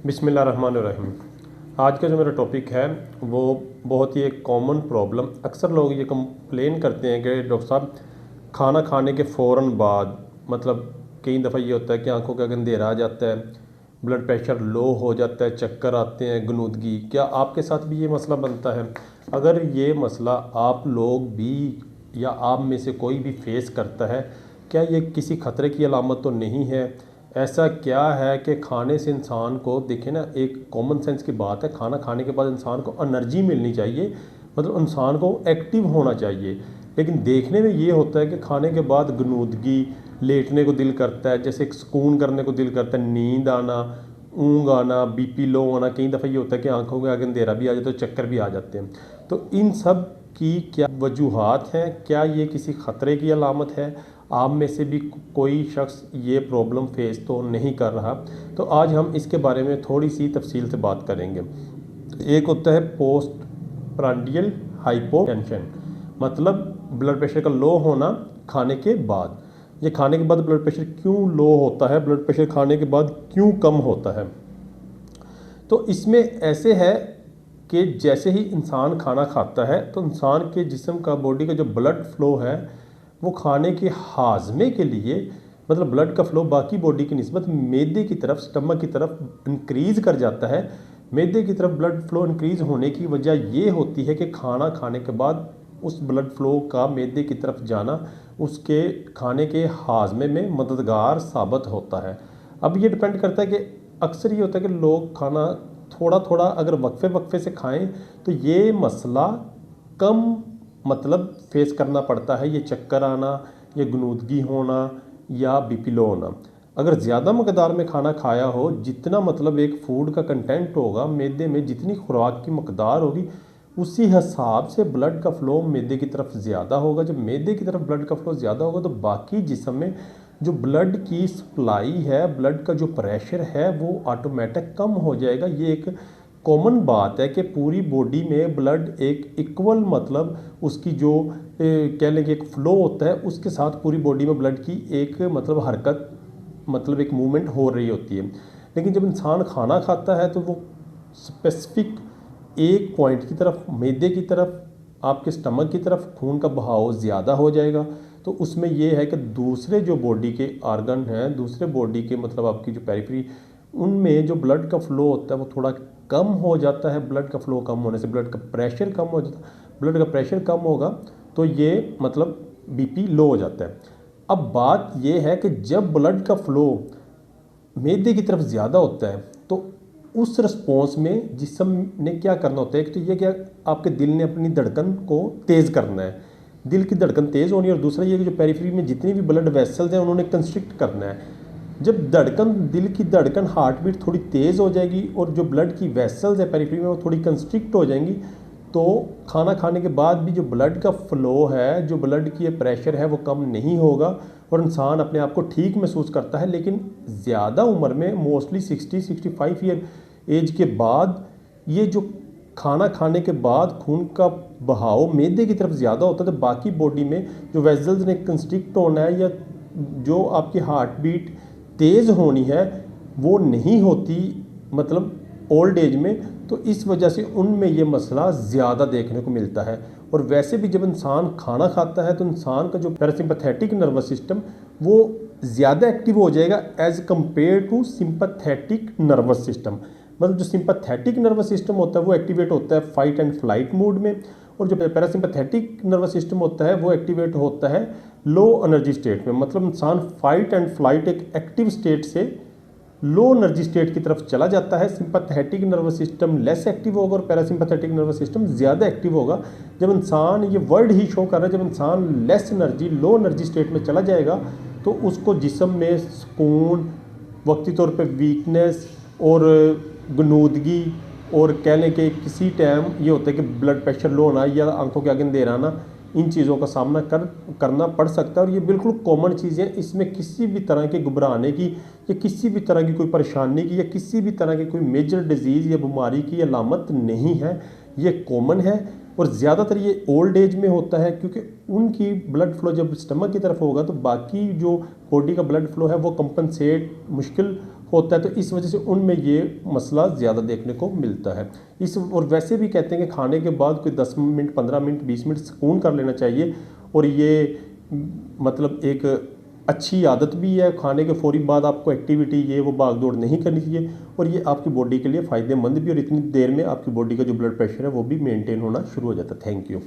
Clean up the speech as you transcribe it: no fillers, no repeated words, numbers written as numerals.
बिस्मिल्लाहिर्रहमानिर्रहीम। आज का जो मेरा टॉपिक है वो बहुत ही एक कॉमन प्रॉब्लम, अक्सर लोग ये कंप्लेन करते हैं कि डॉक्टर साहब खाना खाने के फ़ौरन बाद मतलब कई दफ़ा ये होता है कि आंखों का अंधेरा आ जाता है, ब्लड प्रेशर लो हो जाता है, चक्कर आते हैं, गनुदगी। क्या आपके साथ भी ये मसला बनता है? अगर ये मसला आप लोग भी या आप में से कोई भी फेस करता है, क्या ये किसी ख़तरे की अलामत तो नहीं है? ऐसा क्या है कि खाने से इंसान को, देखें ना, एक कॉमन सेंस की बात है, खाना खाने के बाद इंसान को एनर्जी मिलनी चाहिए, मतलब इंसान को एक्टिव होना चाहिए। लेकिन देखने में ये होता है कि खाने के बाद गनूदगी, लेटने को दिल करता है, जैसे एक सुकून करने को दिल करता है, नींद आना, ऊँग आना, बीपी लो होना, कई दफ़ा ये होता है कि आंखों के आगे अंधेरा भी आ जाता है, तो चक्कर भी आ जाते हैं। तो इन सब की क्या वजूहात हैं? क्या ये किसी ख़तरे की अलामत है? आप में से भी कोई शख्स ये प्रॉब्लम फेस तो नहीं कर रहा? तो आज हम इसके बारे में थोड़ी सी तफसील से बात करेंगे। एक होता है पोस्ट प्रांडियल हाइपोटेंशन, मतलब ब्लड प्रेशर का लो होना खाने के बाद। ये खाने के बाद ब्लड प्रेशर क्यों लो होता है, ब्लड प्रेशर खाने के बाद क्यों कम होता है? तो इसमें ऐसे है कि जैसे ही इंसान खाना खाता है तो इंसान के जिस्म का, बॉडी का जो ब्लड फ्लो है वो खाने के हाजमे के लिए, मतलब ब्लड का फ्लो बाकी बॉडी की निस्बत मैदे की तरफ, स्टमक की तरफ इंक्रीज़ कर जाता है। मैदे की तरफ ब्लड फ्लो इंक्रीज़ होने की वजह ये होती है कि खाना खाने के बाद उस ब्लड फ्लो का मैदे की तरफ जाना उसके खाने के हाजमे में मददगार साबित होता है। अब ये डिपेंड करता है कि अक्सर ये होता है कि लोग खाना थोड़ा थोड़ा अगर वक्फे वक्फे से खाएं तो ये मसला कम मतलब फेस करना पड़ता है, ये चक्कर आना, ये गनूदगी होना या बीपी लो होना। अगर ज़्यादा मकदार में खाना खाया हो, जितना मतलब एक फूड का कंटेंट होगा मैदे में, जितनी खुराक की मकदार होगी उसी हिसाब से ब्लड का फ़्लो मैदे की तरफ ज़्यादा होगा। जब मैदे की तरफ ब्लड का फ़्लो ज़्यादा होगा तो बाकी जिस्म में जो ब्लड की सप्लाई है, ब्लड का जो प्रेशर है वो ऑटोमेटिक कम हो जाएगा। ये एक कॉमन बात है कि पूरी बॉडी में ब्लड एक इक्वल, मतलब उसकी जो कह लें कि एक फ़्लो होता है, उसके साथ पूरी बॉडी में ब्लड की एक मतलब हरकत, मतलब एक मूवमेंट हो रही होती है। लेकिन जब इंसान खाना खाता है तो वो स्पेसिफिक एक पॉइंट की तरफ, मैदे की तरफ, आपके स्टमक की तरफ खून का बहाव ज़्यादा हो जाएगा। तो उसमें यह है कि दूसरे जो बॉडी के आर्गन हैं, दूसरे बॉडी के मतलब आपकी जो पेरिफेरी, उनमें जो ब्लड का फ़्लो होता है वो थोड़ा कम हो जाता है। ब्लड का फ़्लो कम होने से ब्लड का प्रेशर कम हो जाता है। ब्लड का प्रेशर कम होगा तो ये मतलब बीपी लो हो जाता है। अब बात ये है कि जब ब्लड का फ़्लो मैदे की तरफ ज़्यादा होता है तो उस रिस्पॉन्स में जिस्म ने क्या करना होता है, एक तो ये कि आपके दिल ने अपनी धड़कन को तेज़ करना है, दिल की धड़कन तेज़ होनी है, और दूसरा ये कि जो पेरिफेरी में जितनी भी ब्लड वेसल्स हैं उन्होंने कंस्ट्रिक्ट करना है। जब धड़कन, दिल की धड़कन, हार्ट बीट थोड़ी तेज़ हो जाएगी और जो ब्लड की वेसल्स है पेरिफेरी में वो थोड़ी कंस्ट्रिक्ट हो जाएंगी, तो खाना खाने के बाद भी जो ब्लड का फ़्लो है, जो ब्लड की प्रेशर है वो कम नहीं होगा और इंसान अपने आप को ठीक महसूस करता है। लेकिन ज़्यादा उम्र में, मोस्टली 60-65 ईयर एज के बाद, ये जो खाना खाने के बाद खून का बहाव मैदे की तरफ ज़्यादा होता है तो बाकी बॉडी में जो वेसल्स ने कंस्ट्रिक्ट होना है या जो आपकी हार्ट बीट तेज़ होनी है वो नहीं होती, मतलब ओल्ड एज में। तो इस वजह से उनमें ये मसला ज़्यादा देखने को मिलता है। और वैसे भी जब इंसान खाना खाता है तो इंसान का जो पैरासिम्पैथेटिक नर्वस सिस्टम वो ज़्यादा एक्टिव हो जाएगा as compare to sympathetic nervous system. मतलब जो सिंपैथेटिक नर्वस सिस्टम होता है वो एक्टिवेट होता है फाइट एंड फ्लाइट मोड में, और जो पैरासिम्पैथेटिक नर्वस सिस्टम होता है वो एक्टिवेट होता है लो एनर्जी स्टेट में। मतलब इंसान फाइट एंड फ्लाइट एक एक्टिव स्टेट से लो एनर्जी स्टेट की तरफ चला जाता है। Sympathetic nervous system less active होगा और पैरासिम्पैथेटिक नर्वस सिस्टम ज़्यादा एक्टिव होगा। जब इंसान, ये वर्ड ही शो कर रहा है, जब इंसान less energy, low energy state में चला जाएगा तो उसको जिस्म में सुकून, वक्ती तौर पे वीकनेस और गनूदगी, और कह लें कि किसी टाइम ये होता है कि ब्लड प्रेशर लो होना या आंखों के आगे अंधेरा आना, इन चीज़ों का सामना करना पड़ सकता है। और ये बिल्कुल कॉमन चीज़ें, इसमें किसी भी तरह के घबराने की या किसी भी तरह की कोई परेशानी की या किसी भी तरह की कोई मेजर डिजीज़ या बीमारी की अलामत नहीं है, ये कॉमन है। और ज़्यादातर ये ओल्ड एज में होता है क्योंकि उनकी ब्लड फ्लो जब स्टमक की तरफ होगा तो बाकी जो बॉडी का ब्लड फ्लो है वो कंपनसेट मुश्किल होता है, तो इस वजह से उनमें ये मसला ज़्यादा देखने को मिलता है। और वैसे भी कहते हैं कि खाने के बाद कोई 10 मिनट 15 मिनट 20 मिनट सुकून कर लेना चाहिए, और ये मतलब एक अच्छी आदत भी है। खाने के फ़ौरी बाद आपको एक्टिविटी ये वो भाग दौड़ नहीं करनी चाहिए, और ये आपकी बॉडी के लिए फ़ायदेमंद भी, और इतनी देर में आपकी बॉडी का जो ब्लड प्रेशर है वो भी मेंटेन होना शुरू हो जाता है। Thank you.